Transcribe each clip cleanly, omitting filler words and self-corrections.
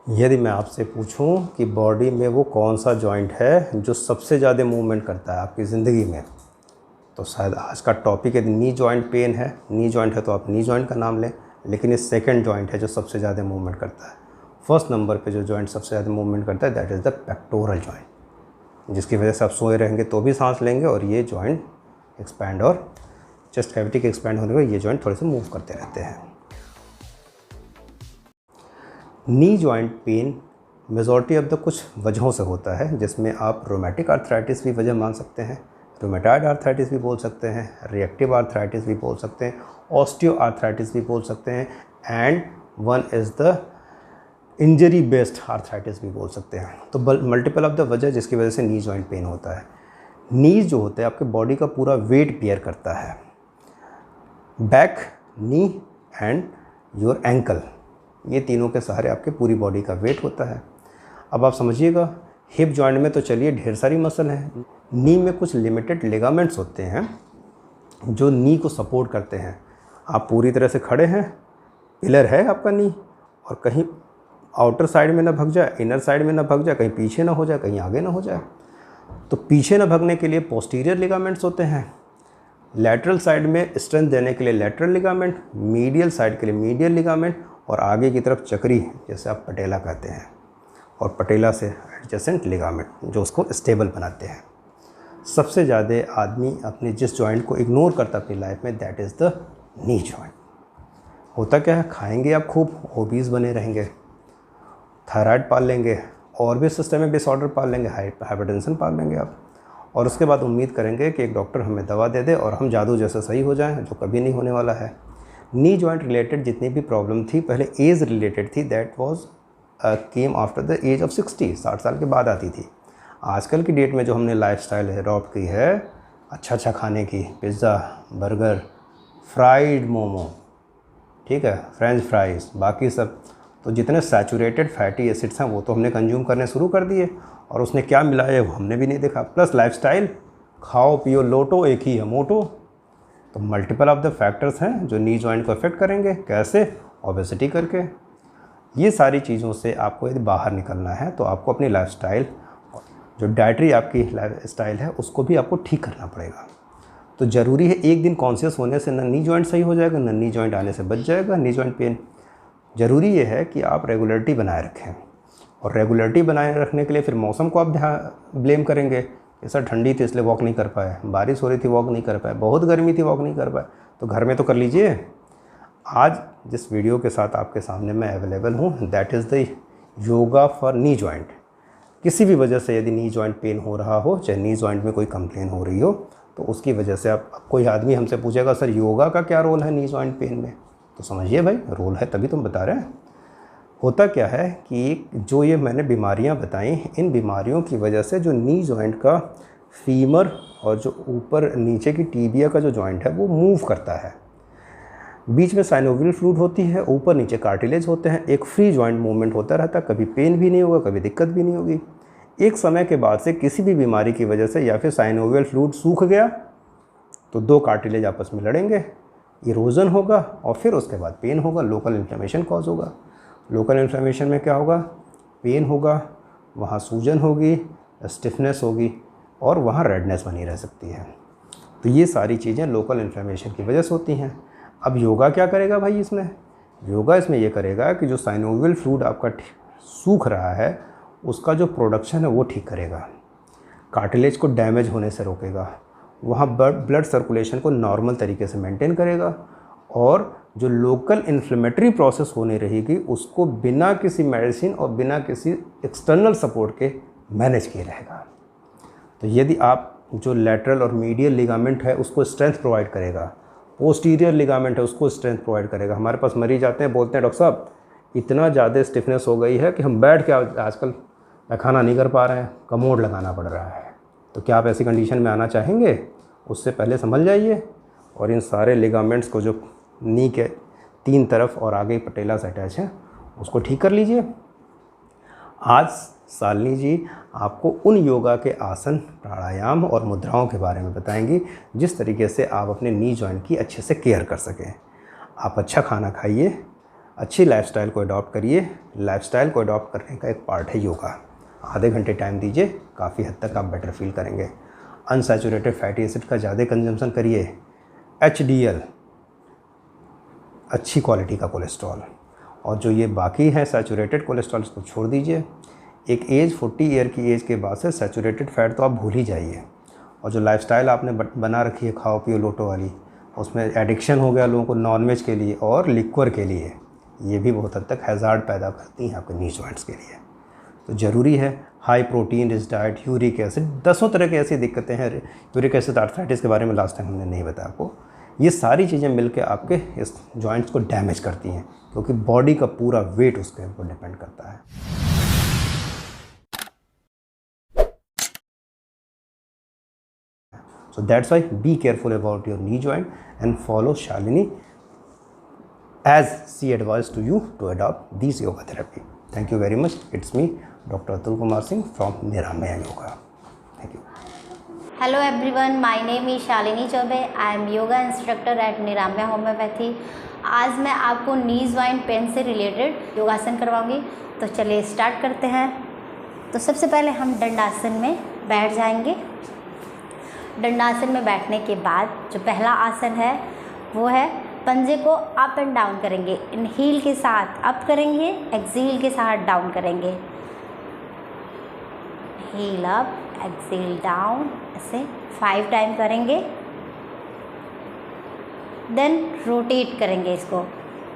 यदि मैं आपसे पूछूं कि बॉडी में वो कौन सा जॉइंट है जो सबसे ज़्यादा मूवमेंट करता है आपकी ज़िंदगी में, तो शायद आज का टॉपिक यदि नी जॉइंट पेन है, नी जॉइंट है तो आप नी जॉइंट का नाम लें। लेकिन ये सेकंड जॉइंट है जो सबसे ज़्यादा मूवमेंट करता है। फर्स्ट नंबर पे जो जॉइंट सबसे ज़्यादा मूवमेंट करता है that is the pectoral joint, जिसकी वजह से आप सोए रहेंगे तो भी सांस लेंगे और ये जॉइंट एक्सपैंड और चेस्ट कैविटी के एक्सपैंड होने पर ये जॉइंट थोड़े से मूव करते रहते हैं। Knee joint pain majority of the कुछ वजहों से होता है, जिसमें आप रोमेटिक आर्थराइटिस भी वजह मान सकते हैं, रोमेटॉइड आर्थराइटिस भी बोल सकते हैं, रिएक्टिव आर्थराइटिस भी बोल सकते हैं, ऑस्टियो आर्थराइटिस भी बोल सकते हैं, and one is the injury based arthritis भी बोल सकते हैं। तो मल्टीपल ऑफ द वजह जिसकी वजह से नी जॉइंट पेन होता है। नीज जो होता है आपके बॉडी का पूरा वेट बेयर करता है, back, knee and your ankle, ये तीनों के सहारे आपके पूरी बॉडी का वेट होता है। अब आप समझिएगा, हिप जॉइंट में तो चलिए ढेर सारी मसल हैं, नी में कुछ लिमिटेड लिगामेंट्स होते हैं जो नी को सपोर्ट करते हैं। आप पूरी तरह से खड़े हैं, पिलर है आपका नी, और कहीं आउटर साइड में ना भग जाए, इनर साइड में ना भग जाए, कहीं पीछे ना हो जाए, कहीं आगे ना हो जाए। तो पीछे ना भगने के लिए पोस्टीरियर लिगामेंट्स होते हैं, लैटरल साइड में स्ट्रेंथ देने के लिए लैटरल लिगामेंट, मीडियल साइड के लिए मीडियल लिगामेंट, और आगे की तरफ चक्री जैसे आप पटेला कहते हैं, और पटेला से एडजेसेंट लिगामेंट जो उसको स्टेबल बनाते हैं। सबसे ज़्यादा आदमी अपने जिस जॉइंट को इग्नोर करता अपनी लाइफ में that is the knee joint. होता क्या है, खाएंगे आप खूब, ओबीज बने रहेंगे, थायराइड पाल लेंगे, और भी सिस्टमिक डिसऑर्डर पाल लेंगे, हाइपरटेंशन पाल लेंगे आप, और उसके बाद उम्मीद करेंगे कि एक डॉक्टर हमें दवा दे दे और हम जादू जैसे सही हो जाएं, जो कभी नहीं होने वाला है। नी जॉइंट रिलेटेड जितनी भी प्रॉब्लम थी पहले एज रिलेटेड थी, that was came after the age of 60 साल के बाद आती थी। आजकल की डेट में जो हमने लाइफस्टाइल अडॉप्ट की है, अच्छा खाने की, पिज़्ज़ा, बर्गर, फ्राइड मोमो, ठीक है, फ्रेंच फ्राइज़, बाकी सब, तो जितने सैचुरेटेड फैटी एसिड्स हैं वो तो हमने कंज्यूम करने शुरू कर दिए, और उसने क्या मिला है वो हमने भी नहीं देखा। प्लस लाइफस्टाइल, खाओ पियो लोटो, एक ही है मोटो। तो मल्टीपल ऑफ द फैक्टर्स हैं जो नी जॉइंट को अफेक्ट करेंगे। कैसे? ओबेसिटी करके। ये सारी चीज़ों से आपको यदि बाहर निकलना है तो आपको अपनी लाइफस्टाइल, जो डाइटरी आपकी लाइफस्टाइल है, उसको भी आपको ठीक करना पड़ेगा। तो ज़रूरी है, एक दिन कॉन्शियस होने से ना नी जॉइंट सही हो जाएगा, ना नी जॉइंट आने से बच जाएगा नी जॉइंट पेन। ज़रूरी ये है कि आप रेगुलरिटी बनाए रखें, और रेगुलरिटी बनाए रखने के लिए फिर मौसम को आप ब्लेम करेंगे कि सर ठंडी थी इसलिए वॉक नहीं कर पाए, बारिश हो रही थी वॉक नहीं कर पाए, बहुत गर्मी थी वॉक नहीं कर पाए, तो घर में तो कर लीजिए। आज जिस वीडियो के साथ आपके सामने मैं अवेलेबल हूँ that is the yoga for knee joint. किसी भी वजह से यदि नी जॉइंट पेन हो रहा हो, चाहे नी जॉइंट में कोई कंप्लेन हो रही हो, तो उसकी वजह से आप, कोई आदमी हमसे पूछेगा सर योगा का क्या रोल है नी जॉइंट पेन में, तो समझिए भाई रोल है तभी तुम बता रहे हैं। होता क्या है कि जो ये मैंने बीमारियां बताई, इन बीमारियों की वजह से जो नी जॉइंट का फीमर और जो ऊपर नीचे की टीबिया का जो जॉइंट है वो मूव करता है। बीच में साइनोवियल फ्लूइड होती है, ऊपर नीचे कार्टिलेज होते हैं, एक फ्री जॉइंट मूवमेंट होता रहता है, कभी पेन भी नहीं होगा, कभी दिक्कत भी नहीं होगी। एक समय के बाद से किसी भी बीमारी की वजह से या फिर साइनोवियल फ्लूइड सूख गया तो दो कार्टिलेज आपस में लड़ेंगे, इरोजन होगा, और फिर उसके बाद पेन होगा, लोकल इन्फ्लेमेशन कॉज होगा। लोकल इन्फ्लेमेशन में क्या होगा? पेन होगा, वहाँ सूजन होगी, स्टिफनेस होगी, और वहाँ रेडनेस बनी रह सकती है। तो ये सारी चीज़ें लोकल इन्फ्लेमेशन की वजह से होती हैं। अब योगा क्या करेगा भाई इसमें? योगा इसमें ये करेगा कि जो साइनोवियल फ्लूइड आपका सूख रहा है उसका जो प्रोडक्शन है वो ठीक करेगा, कार्टिलेज को डैमेज होने से रोकेगा, वहाँ ब्लड सर्कुलेशन को नॉर्मल तरीके से मेंटेन करेगा, और जो लोकल इन्फ्लेमेटरी प्रोसेस होने रहेगी उसको बिना किसी मेडिसिन और बिना किसी एक्सटर्नल सपोर्ट के मैनेज किया रहेगा। तो यदि आप जो लैटरल और मीडियल लिगामेंट है उसको स्ट्रेंथ प्रोवाइड करेगा, पोस्टीरियर लिगामेंट है उसको स्ट्रेंथ प्रोवाइड करेगा। हमारे पास मरीज आते हैं, बोलते हैं डॉक्टर साहब इतना ज़्यादा स्टिफनेस हो गई है कि हम बैठ के आजकल पैखाना नहीं कर पा रहे हैं, कमोड लगाना पड़ रहा है। तो क्या आप ऐसी कंडीशन में आना चाहेंगे? उससे पहले संभल जाइए और इन सारे लिगामेंट्स को जो नी के तीन तरफ और आगे पटेला से अटैच है उसको ठीक कर लीजिए। आज शालिनी जी आपको उन योगा के आसन, प्राणायाम और मुद्राओं के बारे में बताएंगी जिस तरीके से आप अपने नी जॉइंट की अच्छे से केयर कर सकें। आप अच्छा खाना खाइए, अच्छी लाइफस्टाइल को अडॉप्ट करिए। लाइफस्टाइल को अडॉप्ट करने का एक पार्ट है योगा। आधे घंटे टाइम दीजिए, काफ़ी हद तक आप बेटर फील करेंगे। अनसैचुरेटेड फैटी एसिड का ज़्यादा कंजम्पशन करिए। HDL, अच्छी क्वालिटी का कोलेस्ट्रॉल, और जो ये बाकी है सैचुरेटेड कोलेस्ट्रॉल, इसको छोड़ दीजिए। एक एज 40 ईयर की एज के बाद से सैचुरेटेड फैट तो आप भूल ही जाइए। और जो लाइफस्टाइल आपने बना रखी है खाओ पियो लोटो वाली, उसमें एडिक्शन हो गया लोगों को नॉनवेज के लिए और लिक्वर के लिए, ये भी बहुत हद तक हैज़ार्ड पैदा करती हैं आपके नी जॉइंट्स के लिए। तो ज़रूरी है high protein rich diet, uric acid, 10 तरह की ऐसी दिक्कतें हैं। यूरिक एसिड आर्थराइटिस के बारे में लास्ट टाइम हमने नहीं बताया आपको। ये सारी चीज़ें मिलकर आपके इस जॉइंट्स को डैमेज करती हैं, क्योंकि बॉडी का पूरा वेट उसके ऊपर डिपेंड करता है। So that's why be careful about your knee joint and follow Shalini as she advised to you to adopt this yoga therapy. Thank you very much. It's me, Dr. Atul Kumar Singh from Niramaya Yoga. Thank you. Hello everyone, my name is Shalini Chaube. I am yoga instructor at Niramaya Homeopathy. आज मैं आपको knee joint pain से related योगासन करवाऊंगी। तो चलिए start करते हैं। तो सबसे पहले हम दंडासन में बैठ जाएंगे। दंडासन में बैठने के बाद जो पहला आसन है वो है पंजे को अप एंड डाउन करेंगे। इनहील के साथ अप करेंगे, एक्सहील के साथ डाउन करेंगे। हील अप, एक्सहील डाउन, ऐसे 5 टाइम करेंगे। देन रोटेट करेंगे इसको,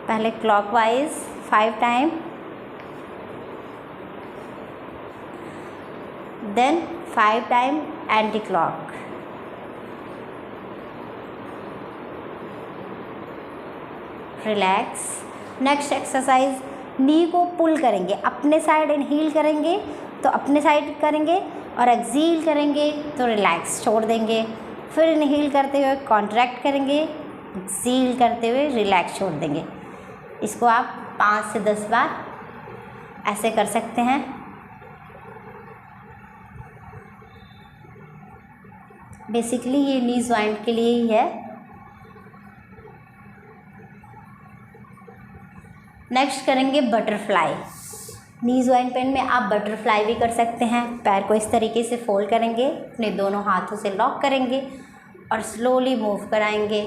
पहले clockwise 5 time, then 5 time anti clock. Relax. Next exercise, knee को पुल करेंगे। अपने साइड इनहील करेंगे तो अपने साइड करेंगे, और एक्सहील करेंगे तो रिलैक्स छोड़ देंगे। फिर इनहील करते हुए कॉन्ट्रैक्ट करेंगे, एक्सहील करते हुए रिलैक्स छोड़ देंगे। इसको आप 5 से 10 बार ऐसे कर सकते हैं। बेसिकली ये नी जॉइंट के लिए ही है। नेक्स्ट करेंगे बटरफ्लाई। नी जॉइंट पेन में आप बटरफ्लाई भी कर सकते हैं। पैर को इस तरीके से फोल्ड करेंगे, अपने दोनों हाथों से लॉक करेंगे और स्लोली मूव कराएंगे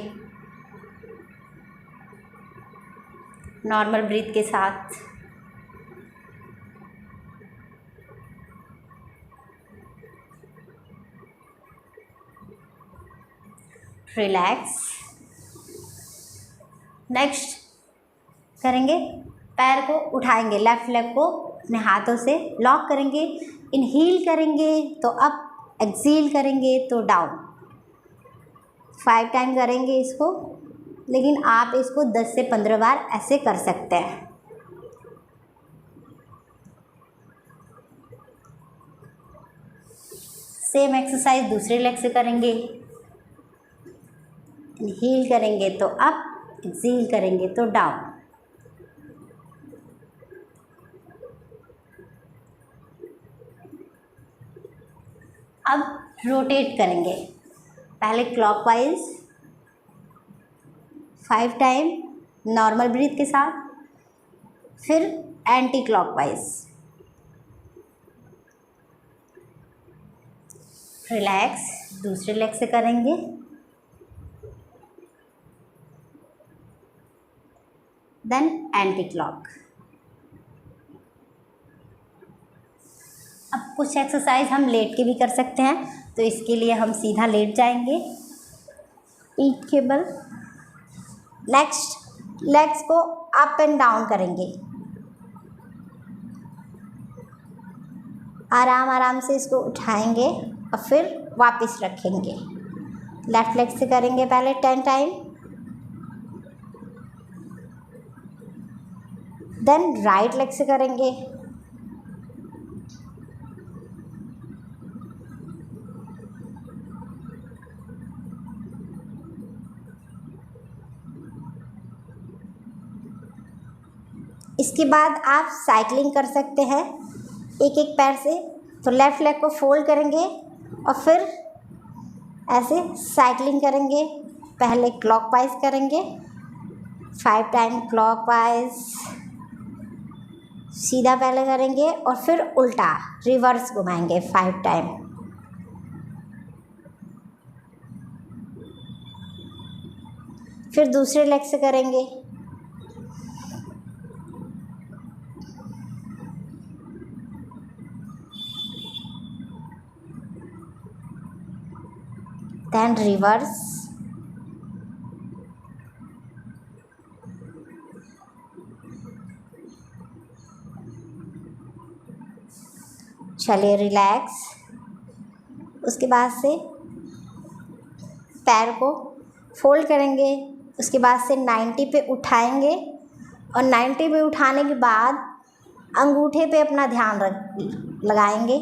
नॉर्मल ब्रीथ के साथ। रिलैक्स। नेक्स्ट करेंगे, पैर को उठाएंगे, लेफ़्ट लेग को अपने हाथों से लॉक करेंगे। इनहील करेंगे तो अप, एक्सहील करेंगे तो डाउन। 5 टाइम करेंगे इसको, लेकिन आप इसको 10 से 15 बार ऐसे कर सकते हैं। सेम एक्सरसाइज दूसरे लेग से करेंगे। इनहील करेंगे तो अप, एक्सहील करेंगे तो डाउन। अब रोटेट करेंगे, पहले क्लॉकवाइज 5 टाइम नॉर्मल ब्रीथ के साथ, फिर एंटी क्लॉकवाइज। रिलैक्स। दूसरे लेग से करेंगे। Then anti clock. अब कुछ एक्सरसाइज हम लेट के भी कर सकते हैं, तो इसके लिए हम सीधा लेट जाएंगे पीठ के बल। नेक्स्ट लेग्स को अप एंड डाउन करेंगे। आराम आराम से इसको उठाएंगे और फिर वापस रखेंगे। लेफ्ट लेग से करेंगे पहले 10 टाइम, देन राइट लेग से करेंगे। इसके बाद आप साइकिलिंग कर सकते हैं एक एक पैर से। तो लेफ़्ट लेग को फोल्ड करेंगे और फिर ऐसे साइकिलिंग करेंगे। पहले क्लॉकवाइज करेंगे, 5 टाइम क्लॉकवाइज, सीधा पहले करेंगे और फिर उल्टा रिवर्स घुमाएंगे 5 टाइम। फिर दूसरे लेग से करेंगे। देन रिवर्स, चलिए रिलैक्स। उसके बाद से पैर को फोल्ड करेंगे, उसके बाद से 90 पे उठाएंगे और 90 पे उठाने के बाद अंगूठे पे अपना ध्यान लगाएंगे,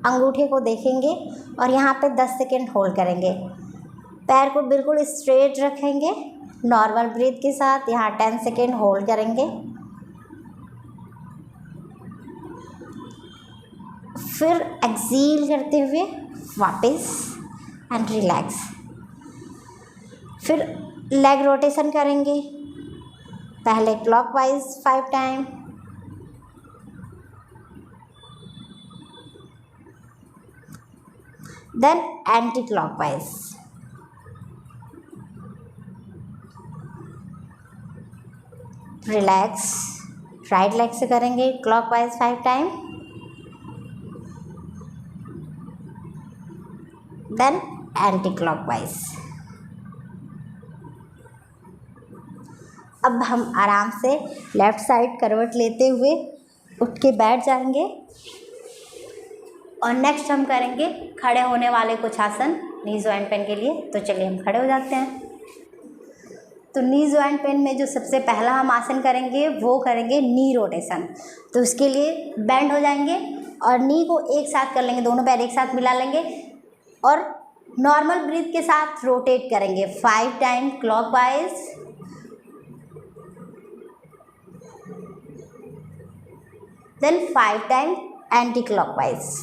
अंगूठे को देखेंगे और यहाँ पे 10 सेकेंड होल्ड करेंगे। पैर को बिल्कुल स्ट्रेट रखेंगे नॉर्मल ब्रीथ के साथ, यहाँ 10 सेकेंड होल्ड करेंगे। फिर एक्सहेल करते हुए वापस एंड रिलैक्स। फिर लेग रोटेशन करेंगे, पहले clockwise 5 time, then anti clockwise. Relax. Right leg से करेंगे clockwise 5 time, then anti clockwise. अब हम आराम से लेफ़्ट साइड करवट लेते हुए उठ के बैठ जाएंगे और नेक्स्ट हम करेंगे खड़े होने वाले कुछ आसन नी जॉइंट पेन के लिए। तो चलिए हम खड़े हो जाते हैं। तो नी जॉइंट पेन में जो सबसे पहला हम आसन करेंगे वो करेंगे नी रोटेशन। तो उसके लिए बेंड हो जाएंगे और नी को एक साथ कर लेंगे, दोनों पैर एक साथ मिला लेंगे और नॉर्मल ब्रीथ के साथ रोटेट करेंगे 5 time clockwise, then 5 time anti clockwise.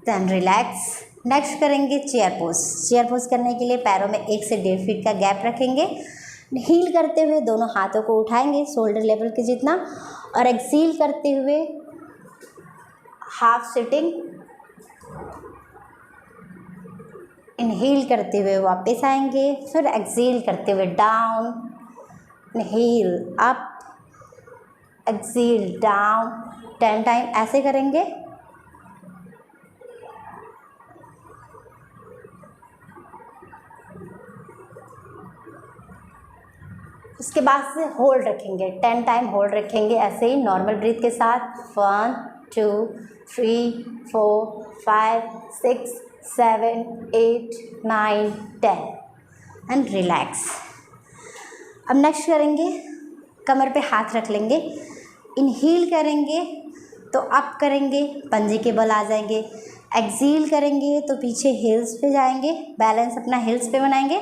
Then relax. Next करेंगे चेयर पोज। चेयर पोज करने के लिए पैरों में 1 से 1.5 फीट का गैप रखेंगे। हील करते हुए दोनों हाथों को उठाएंगे शोल्डर लेवल के जितना और एक्सहेल करते हुए हाफ सिटिंग, इनहेल करते हुए वापस आएंगे, फिर एक्सहेल करते हुए down, inhale up, exhale down 10 time ऐसे करेंगे। उसके बाद से होल्ड रखेंगे 10 टाइम होल्ड रखेंगे ऐसे ही नॉर्मल ब्रीथ के साथ। 1 2 3 4 5 6 7 8 9 10 एंड रिलैक्स। अब नेक्स्ट करेंगे कमर पे हाथ रख लेंगे, इनहेल करेंगे तो अप करेंगे, पंजे के बल आ जाएंगे। एक्सहेल करेंगे तो पीछे हिल्स पे जाएंगे, बैलेंस अपना हिल्स पे बनाएंगे।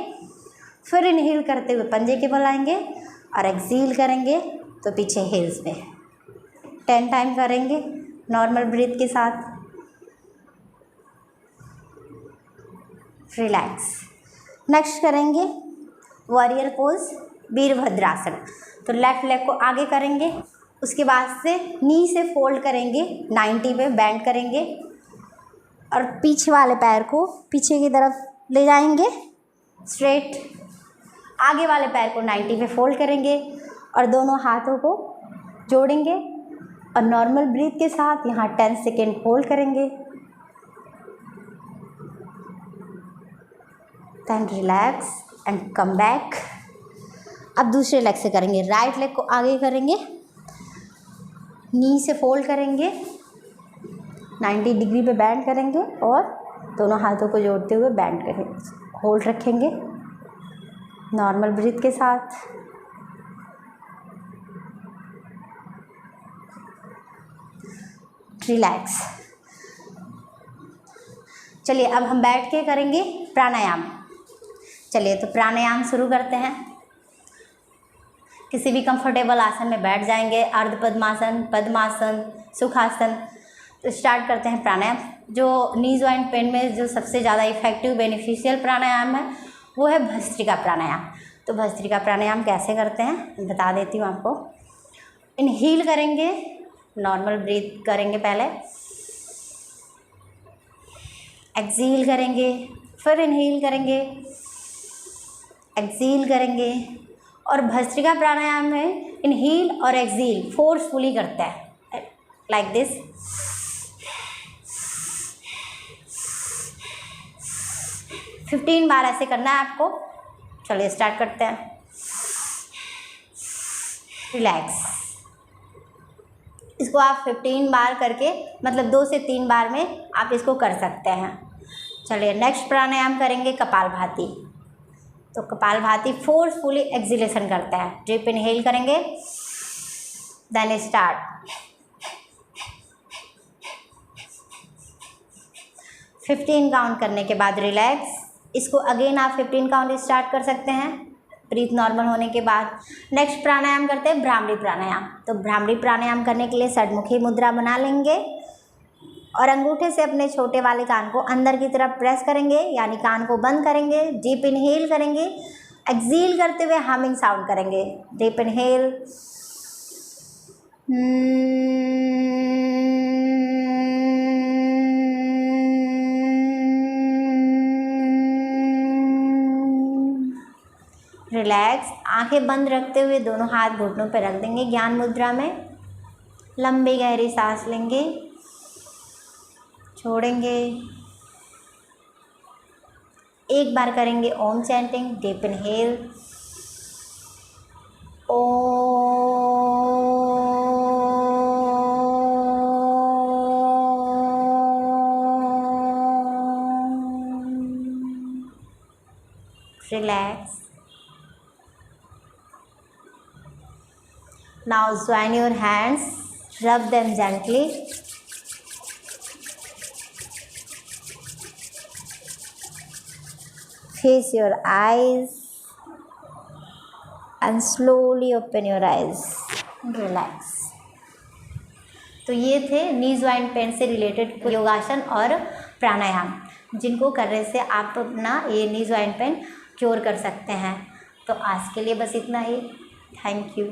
फिर इनहेल करते हुए पंजे के बल आएंगे और एक्सहेल करेंगे तो पीछे हिल्स पे 10 टाइम करेंगे नॉर्मल ब्रीथ के साथ। रिलैक्स। नेक्स्ट करेंगे वॉरियर पोज वीरभद्रासन। तो लेफ्ट लेग को आगे करेंगे, उसके बाद से नी से फोल्ड करेंगे, 90 पे बेंड करेंगे और पीछे वाले पैर को पीछे की तरफ ले जाएंगे स्ट्रेट। आगे वाले पैर को 90 पे फोल्ड करेंगे और दोनों हाथों को जोड़ेंगे और नॉर्मल ब्रीथ के साथ यहाँ 10 सेकेंड होल्ड करेंगे। Then relax and come back. अब दूसरे लेग से करेंगे, राइट लेग को आगे करेंगे, नी से फोल्ड करेंगे, 90 डिग्री पे बैंड करेंगे और दोनों हाथों को जोड़ते हुए बैंड करेंगे, होल्ड रखेंगे नॉर्मल ब्रीथ के साथ। रिलैक्स। चलिए अब हम बैठ के करेंगे प्राणायाम। चलिए तो प्राणायाम शुरू करते हैं। किसी भी कंफर्टेबल आसन में बैठ जाएंगे, अर्ध पद्मासन, पद्मासन, सुखासन। तो स्टार्ट करते हैं प्राणायाम। जो नी जॉइंट पेन में जो सबसे ज़्यादा इफेक्टिव बेनिफिशियल प्राणायाम है वो है भस्त्रिका प्राणायाम। तो भस्त्रिका प्राणायाम कैसे करते हैं बता देती हूँ आपको। इनहील करेंगे, नॉर्मल ब्रीथ करेंगे पहले, एक्सहील करेंगे, फिर इनहील करेंगे, एक्सहील करेंगे। और भस्त्रिका प्राणायाम में इनहील और एक्सहील फोर्सफुली करते हैं, लाइक दिस। फिफ्टीन बार ऐसे करना है आपको। चलिए स्टार्ट करते हैं। रिलैक्स। इसको आप 15 बार करके मतलब 2 से 3 बार में आप इसको कर सकते हैं। चलिए नेक्स्ट प्राणायाम करेंगे कपालभाति। तो कपालभाति फोर्सफुली एक्सहेलेशन करता है। डीप इनहेल करेंगे, देन स्टार्ट। 15 काउंट करने के बाद रिलैक्स। इसको अगेन आप 15 काउंट स्टार्ट कर सकते हैं ब्रीथ नॉर्मल होने के बाद। नेक्स्ट प्राणायाम करते हैं भ्रामरी प्राणायाम। तो भ्रामरी प्राणायाम करने के लिए षडमुखी मुद्रा बना लेंगे और अंगूठे से अपने छोटे वाले कान को अंदर की तरफ प्रेस करेंगे, यानी कान को बंद करेंगे। डीप इनहेल करेंगे, एक्सहेल करते हुए हमिंग साउंड करेंगे। Deep inhale, relax. आंखें बंद रखते हुए दोनों हाथ घुटनों पर रख देंगे ज्ञान मुद्रा में। लंबी गहरी सांस लेंगे, छोड़ेंगे। एक बार करेंगे Om chanting. Deep inhale, relax. Now join your hands, rub them gently. Face your eyes and slowly open your eyes. Relax. तो ये थे नी जॉइंट पेन से रिलेटेड योगासन और प्राणायाम, जिनको करने से आप अपना ये नी जॉइंट पेन क्योर कर सकते हैं। तो आज के लिए बस इतना ही। Thank you.